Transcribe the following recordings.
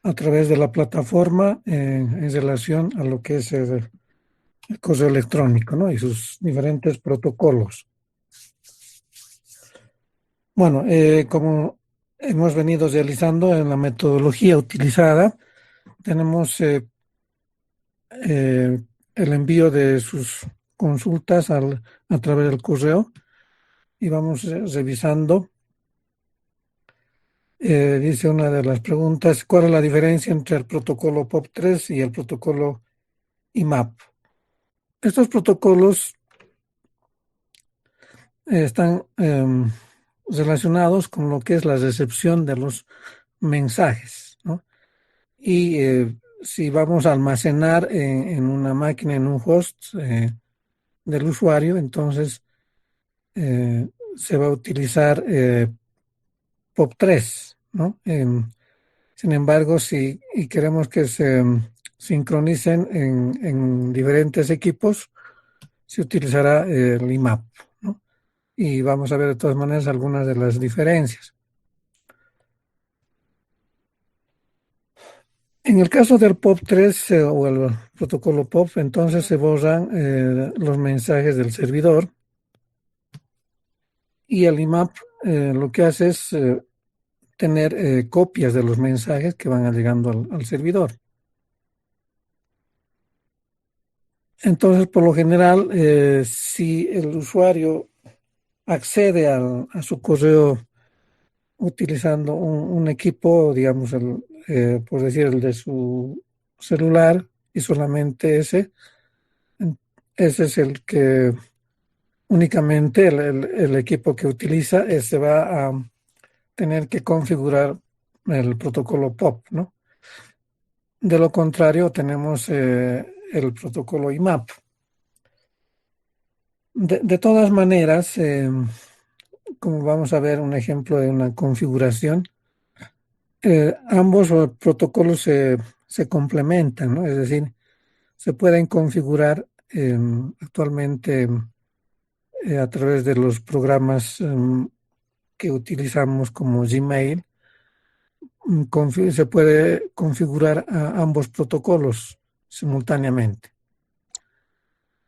a través de la plataforma en relación a lo que es el correo electrónico, ¿no? Y sus diferentes protocolos. Bueno, como hemos venido realizando en la metodología utilizada, tenemos el envío de sus consultas a través del correo y vamos revisando. Dice una de las preguntas, ¿cuál es la diferencia entre el protocolo POP3 y el protocolo IMAP? Estos protocolos están relacionados con lo que es la recepción de los mensajes, ¿no? Y si vamos a almacenar en una máquina, en un host del usuario, entonces se va a utilizar POP3, ¿no? Sin embargo, si queremos que se sincronicen en diferentes equipos, se utilizará el IMAP, ¿no? Y vamos a ver de todas maneras algunas de las diferencias. En el caso del POP3 o el protocolo POP, entonces se borran los mensajes del servidor y el IMAP lo que hace es tener copias de los mensajes que van llegando al servidor. Entonces, por lo general, si el usuario accede a su correo utilizando un equipo, digamos, por decir, el de su celular y solamente ese es el que únicamente el equipo que utiliza, se va a tener que configurar el protocolo POP, ¿no? De lo contrario, tenemos el protocolo IMAP. De todas maneras, como vamos a ver un ejemplo de una configuración, ambos protocolos se complementan, ¿no? Es decir, se pueden configurar actualmente a través de los programas que utilizamos como Gmail. Se puede configurar a ambos protocolos simultáneamente,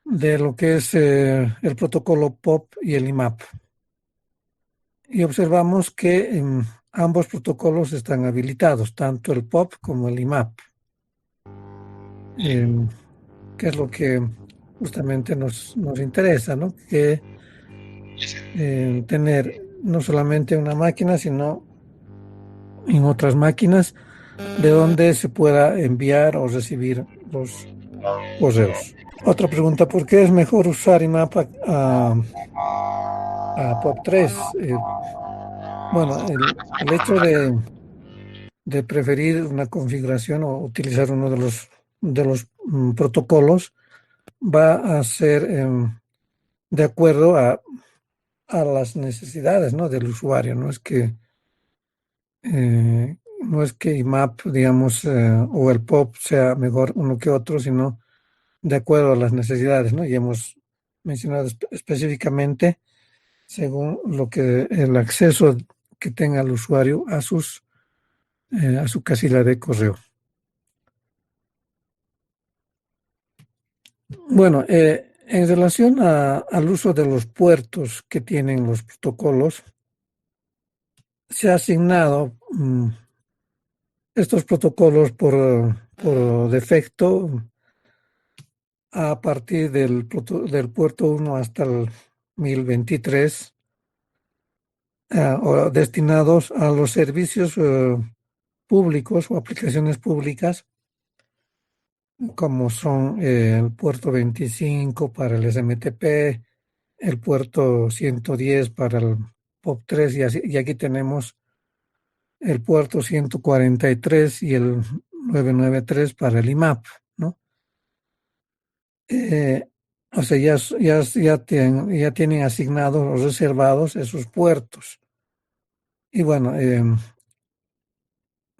de lo que es el protocolo POP y el IMAP. Y observamos que ambos protocolos están habilitados, tanto el POP como el IMAP, que es lo que justamente nos interesa, ¿no? Que tener no solamente una máquina, sino en otras máquinas de donde se pueda enviar o recibir los correos. Otra pregunta, ¿por qué es mejor usar IMAP a POP3? Bueno, el hecho de preferir una configuración o utilizar uno de los protocolos va a ser de acuerdo a las necesidades, ¿no?, del usuario. No es que IMAP, digamos, o el POP sea mejor uno que otro, sino de acuerdo a las necesidades, ¿no? Y hemos mencionado específicamente según lo que el acceso que tenga el usuario a su casilla de correo. Bueno, en relación al uso de los puertos que tienen los protocolos, se ha asignado estos protocolos por defecto a partir del puerto 1 hasta el 1023, o destinados a los servicios públicos o aplicaciones públicas, como son el puerto 25 para el SMTP, el puerto 110 para el POP3 y aquí tenemos el puerto 143 y el 993 para el IMAP, ¿no? O sea, ya tienen asignados o reservados esos puertos. Y bueno,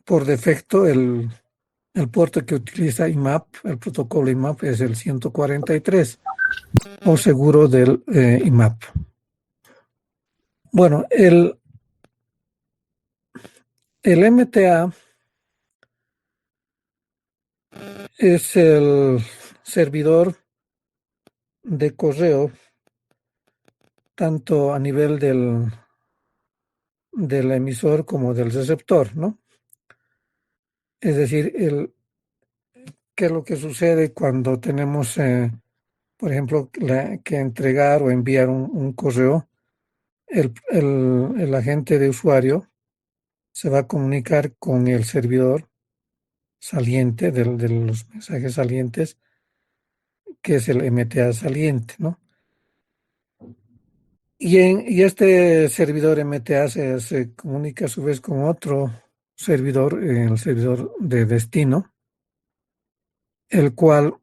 por defecto el puerto que utiliza IMAP, el protocolo IMAP, es el 143 o seguro del IMAP. Bueno, el MTA es el servidor de correo, tanto a nivel del emisor como del receptor, ¿no? Es decir, qué es lo que sucede cuando tenemos, por ejemplo, que entregar o enviar un correo. El agente de usuario se va a comunicar con el servidor saliente de los mensajes salientes, que es el MTA saliente, ¿no? Y este servidor MTA se comunica a su vez con otro servidor, el servidor de destino, el cual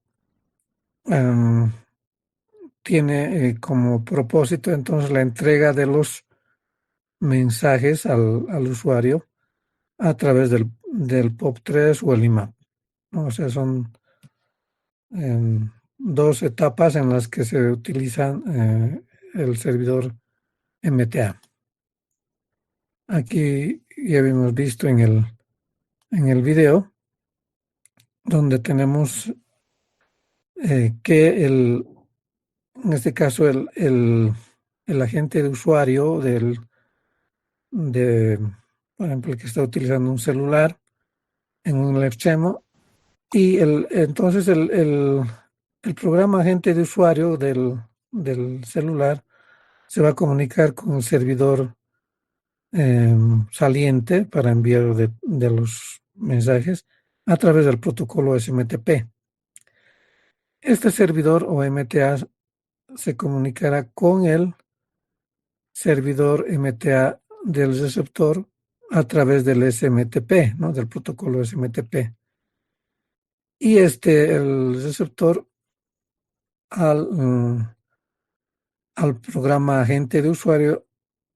em, tiene como propósito entonces la entrega de los mensajes al usuario a través del POP3 o el IMAP, ¿no? O sea, son dos etapas en las que se utiliza el servidor MTA. Aquí ya habíamos visto en el video, donde tenemos que en este caso el agente de usuario de, por ejemplo, el que está utilizando un celular en un extremo, y entonces el programa agente de usuario del celular se va a comunicar con el servidor saliente para envío de los mensajes a través del protocolo SMTP. Este servidor o MTA se comunicará con el servidor MTA del receptor a través del SMTP, ¿no? Del protocolo SMTP. Y el receptor al programa agente de usuario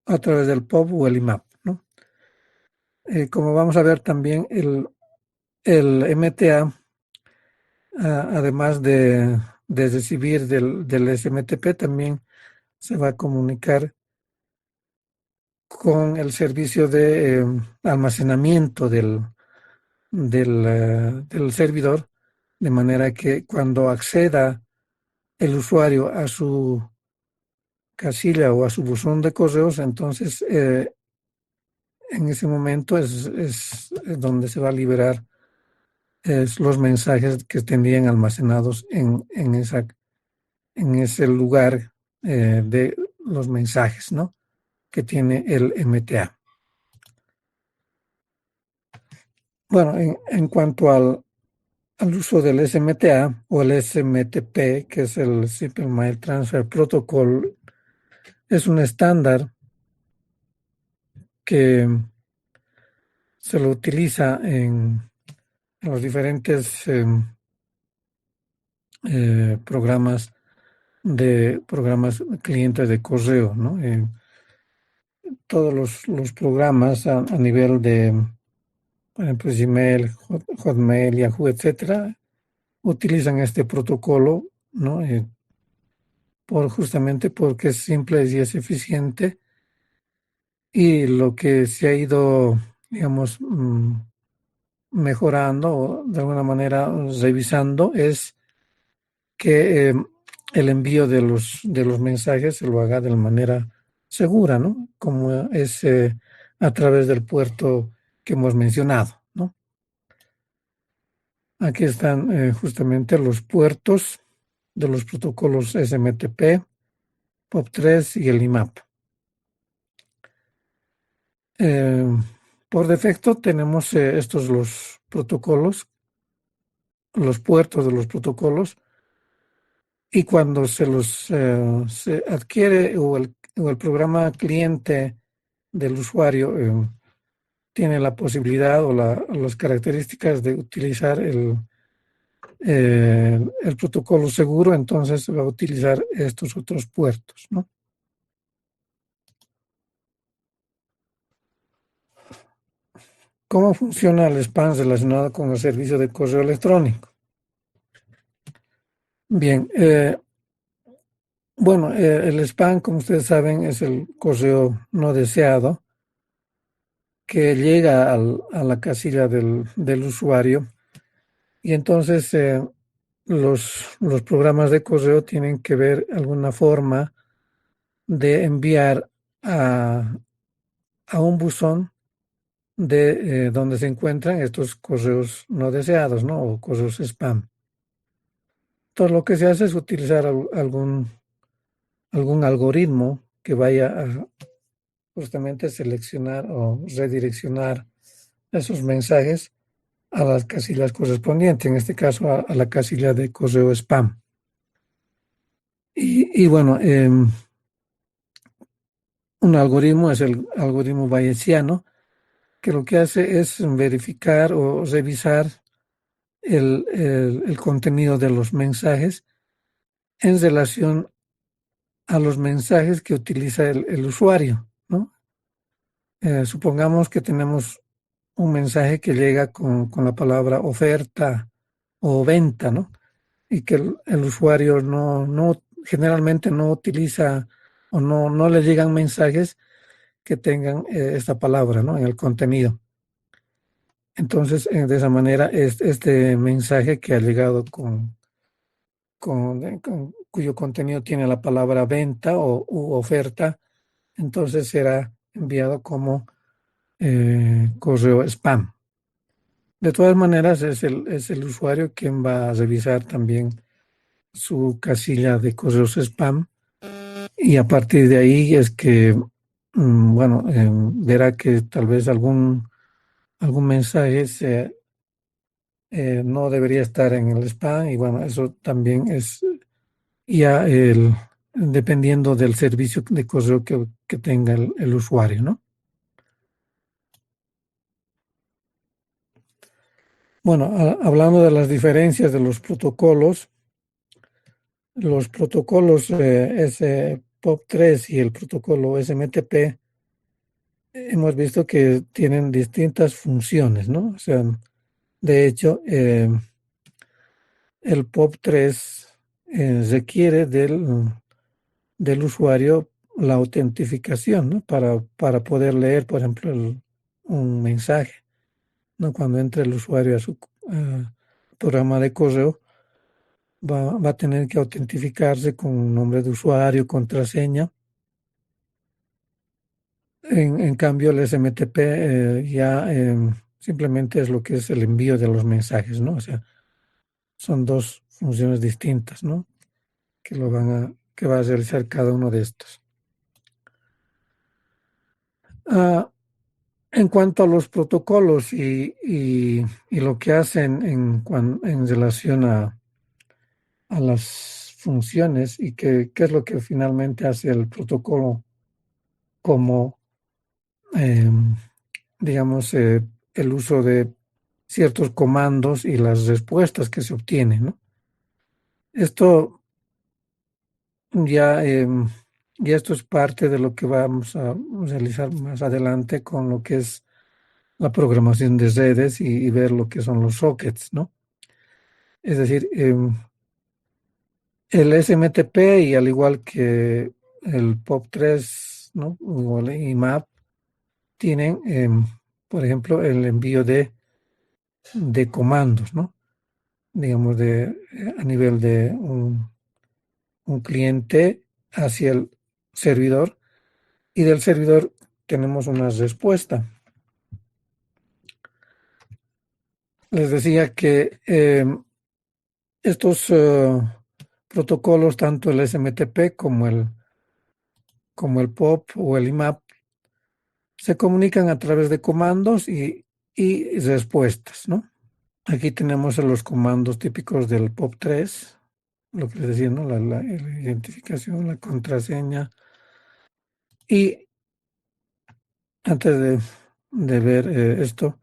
a través del POP o el IMAP, ¿no? Como vamos a ver también, el MTA, además de recibir del SMTP, también se va a comunicar con el servicio de almacenamiento del servidor, de manera que cuando acceda el usuario a su casilla o a su buzón de correos, entonces en ese momento es donde se va a liberar los mensajes que tendrían almacenados en ese lugar de los mensajes, ¿no? Que tiene el MTA. Bueno, en cuanto al uso del SMTA o el SMTP, que es el Simple Mail Transfer Protocol, es un estándar que se lo utiliza en los diferentes programas clientes de correo, ¿no? Todos los programas a nivel de, por ejemplo, Gmail, Hotmail, Yahoo, etcétera, utilizan este protocolo, ¿no? Justamente porque es simple y es eficiente, y lo que se ha ido, digamos, mejorando o de alguna manera revisando es que el envío de los mensajes se lo haga de manera segura, ¿no? Como es a través del puerto que hemos mencionado, ¿no? Aquí están justamente los puertos de los protocolos SMTP, POP3 y el IMAP. Por defecto tenemos estos los protocolos, los puertos de los protocolos, y cuando se adquiere o el programa cliente del usuario tiene la posibilidad o las características de utilizar el protocolo seguro, entonces se va a utilizar estos otros puertos, ¿no? ¿Cómo funciona el spam relacionado con el servicio de correo electrónico? Bien, bueno, el spam, como ustedes saben, es el correo no deseado que llega a la casilla del usuario Y entonces los programas de correo tienen que ver alguna forma de enviar a, a un buzón de donde se encuentran estos correos no deseados, ¿no? O correos spam. Entonces lo que se hace es utilizar algún algoritmo que vaya a justamente seleccionar o redireccionar esos mensajes a las casillas correspondientes, en este caso a la casilla de correo spam. Y bueno, un algoritmo es el algoritmo bayesiano, que lo que hace es verificar o revisar el contenido de los mensajes en relación a los mensajes que utiliza el usuario, ¿no? Supongamos que tenemos un mensaje que llega con la palabra oferta o venta, ¿no? Y que el usuario generalmente no utiliza o no le llegan mensajes que tengan esta palabra, ¿no? En el contenido. Entonces, de esa manera, este mensaje que ha llegado cuyo contenido tiene la palabra venta u oferta, entonces será enviado como correo spam. De todas maneras, es el usuario quien va a revisar también su casilla de correos spam y a partir de ahí es que, bueno, verá que tal vez algún mensaje no debería estar en el spam y bueno, eso también es ya dependiendo del servicio de correo que tenga el usuario, ¿no? Bueno, hablando de las diferencias de los protocolos POP3 y el protocolo SMTP, hemos visto que tienen distintas funciones, ¿no? O sea, de hecho, el POP3 requiere del usuario la autentificación, ¿no? Para poder leer, por ejemplo, un mensaje, ¿no? Cuando entre el usuario a su programa de correo, va a tener que autentificarse con un nombre de usuario, contraseña. En cambio, el SMTP ya simplemente es lo que es el envío de los mensajes, ¿no? O sea, son dos funciones distintas, ¿no? Que va a realizar cada uno de estos. Ah, en cuanto a los protocolos y lo que hacen en relación a las funciones y qué es lo que finalmente hace el protocolo como, eh, digamos, el uso de ciertos comandos y las respuestas que se obtienen, ¿no? Esto ya, ya esto es parte de lo que vamos a realizar más adelante con lo que es la programación de redes y ver lo que son los sockets, ¿no? Es decir, el SMTP y al igual que el POP3, ¿no? O el IMAP, tienen, por ejemplo, el envío de comandos, ¿no? Digamos, a nivel de un cliente hacia el servidor y del servidor tenemos una respuesta. Les decía que estos protocolos, tanto el SMTP como el POP o el IMAP, se comunican a través de comandos y respuestas, ¿no? Aquí tenemos los comandos típicos del POP3, lo que les decía, ¿no? La identificación, la contraseña. Y antes de ver esto,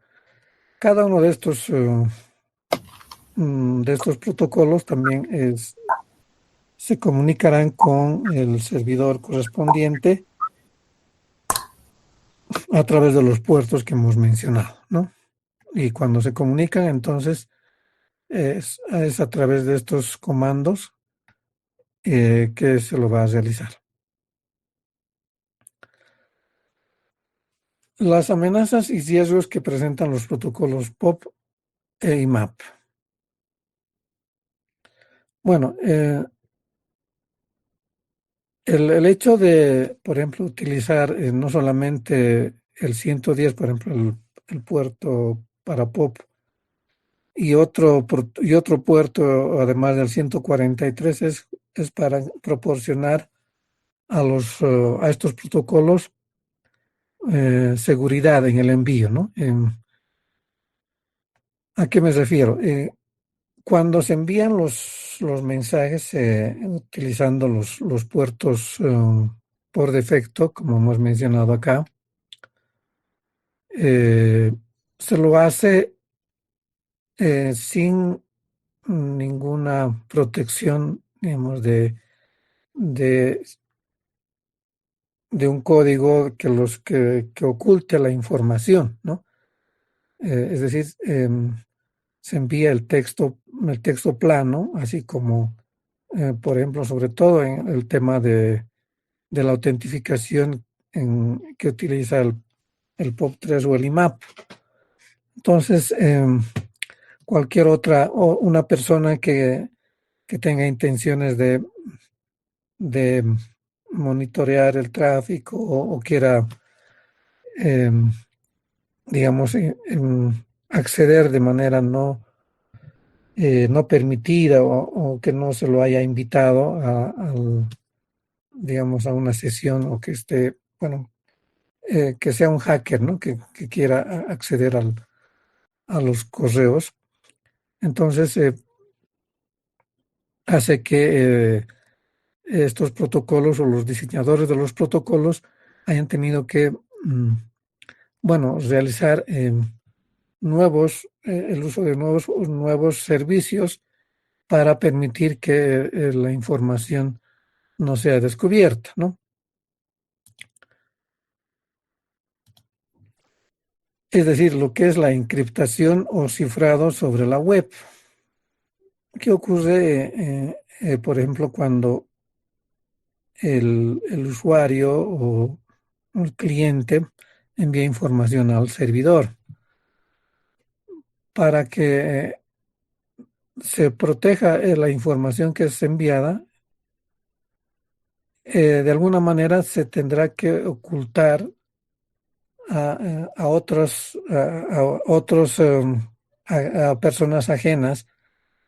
cada uno de estos protocolos también se comunicarán con el servidor correspondiente a través de los puertos que hemos mencionado, ¿no? Y cuando se comunican, entonces es a través de estos comandos que se lo va a realizar. Las amenazas y riesgos que presentan los protocolos POP e IMAP. Bueno, el hecho de, por ejemplo, utilizar no solamente el 110, por ejemplo, el puerto para POP y otro puerto, además del 143, es para proporcionar a estos protocolos seguridad en el envío, ¿no? ¿A qué me refiero? Cuando se envían los mensajes utilizando los puertos por defecto, como hemos mencionado acá, eh, se lo hace sin ninguna protección, digamos, de, de un código que oculte la información, ¿no? Es decir, se envía el texto plano, así como, por ejemplo, sobre todo en el tema de la autentificación que utiliza el POP3 o el IMAP. Entonces, cualquier otra, o una persona que tenga intenciones de monitorear el tráfico o quiera, eh, digamos, acceder de manera no permitida o que no se lo haya invitado digamos, a una sesión o que esté, bueno, que sea un hacker, ¿no? Que quiera acceder a los correos. Entonces, hace que estos protocolos o los diseñadores de los protocolos hayan tenido que, bueno, realizar el uso de nuevos servicios para permitir que la información no sea descubierta, ¿no? Es decir, lo que es la encriptación o cifrado sobre la web. ¿Qué ocurre, por ejemplo, cuando el usuario o el cliente envía información al servidor? Para que se proteja la información que es enviada, de alguna manera se tendrá que ocultar a otros a personas ajenas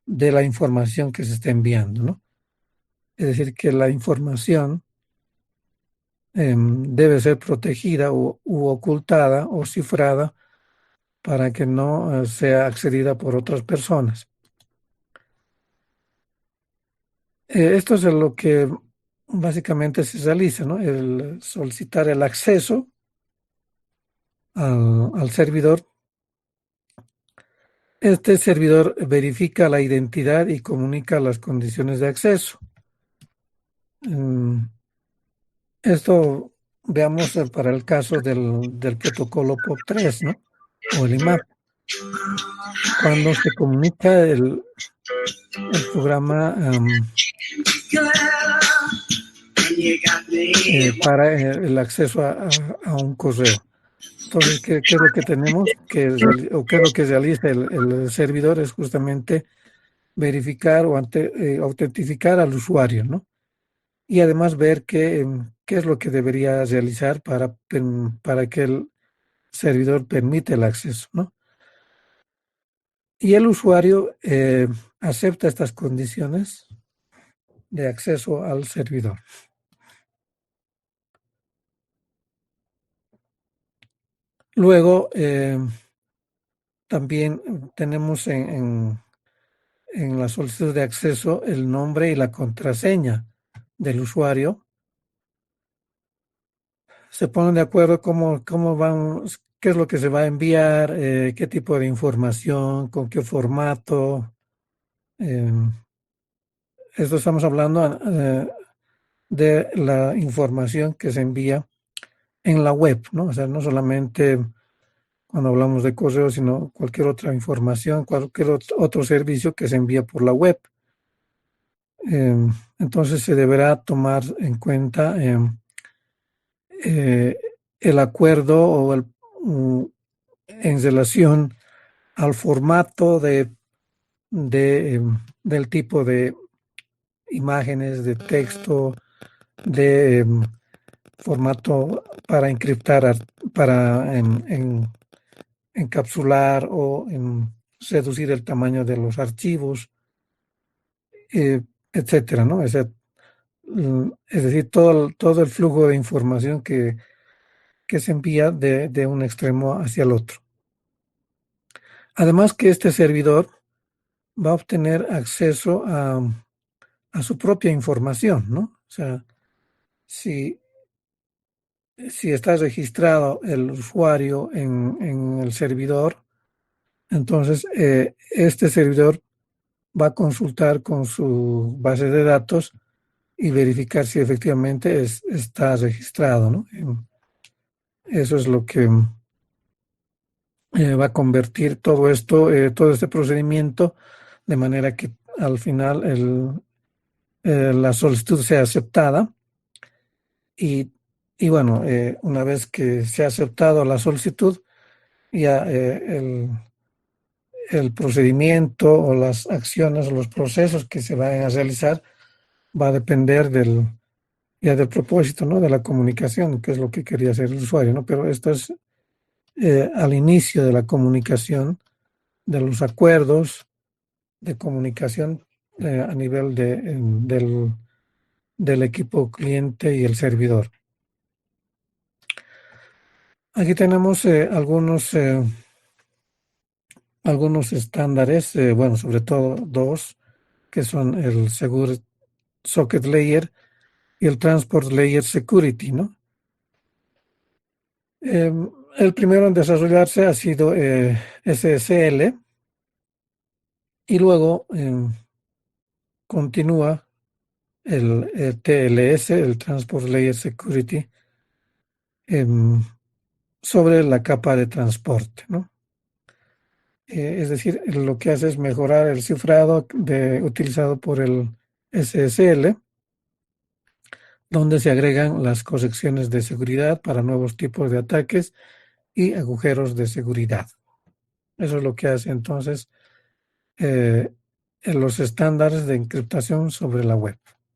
de la información que se está enviando, ¿no? Es decir, que la información debe ser protegida u ocultada o cifrada para que no sea accedida por otras personas. Esto es lo que básicamente se realiza, ¿no? El solicitar el acceso al servidor. Este servidor verifica la identidad y comunica las condiciones de acceso. Esto veamos para el caso del protocolo POP3, ¿no? O el IMAP. Cuando se comunica el programa para el acceso a un correo. Entonces, ¿qué es lo que tenemos? ¿O qué es lo que realiza el servidor? Es justamente verificar o autentificar al usuario, ¿no? Y además ver qué es lo que debería realizar para que el servidor permita el acceso, ¿no? Y el usuario acepta estas condiciones de acceso al servidor. Luego, también tenemos en la solicitud de acceso el nombre y la contraseña del usuario. Se ponen de acuerdo cómo van, qué es lo que se va a enviar, qué tipo de información, con qué formato. Eh, Esto estamos hablando de la información que se envía en la web, ¿no? O sea, no solamente cuando hablamos de correo, sino cualquier otra información, cualquier otro servicio que se envía por la web. Entonces se deberá tomar en cuenta eh, el acuerdo en relación al formato del tipo imágenes, de texto, de formato para encriptar, para encapsular o reducir el tamaño de los archivos, eh, etcétera, ¿no? Es decir, todo el flujo de información que se envía de un extremo hacia el otro. Además que este servidor va a obtener acceso a su propia información, ¿no? O sea, si, si está registrado el usuario en el servidor, entonces este servidor va a consultar con su base de datos y verificar si efectivamente está registrado, ¿no? Eso es lo que va a convertir todo esto, todo este procedimiento, de manera que al final la solicitud sea aceptada y, y bueno, una vez que se ha aceptado la solicitud, ya el procedimiento o las acciones o los procesos que se vayan a realizar va a depender ya del propósito, ¿no? De la comunicación, que es lo que quería hacer el usuario, ¿no? Pero esto es al inicio de la comunicación, de los acuerdos de comunicación a nivel del equipo cliente y el servidor. Aquí tenemos algunos estándares, bueno, sobre todo dos, que son el Secure Socket Layer y el Transport Layer Security, ¿no? El primero en desarrollarse ha sido SSL y luego continúa el TLS, el Transport Layer Security, em, sobre la capa de transporte, ¿no? Es decir, lo que hace es mejorar el cifrado utilizado por el SSL, donde se agregan las correcciones de seguridad para nuevos tipos de ataques y agujeros de seguridad. Eso es lo que hace entonces en los estándares de encriptación sobre la web.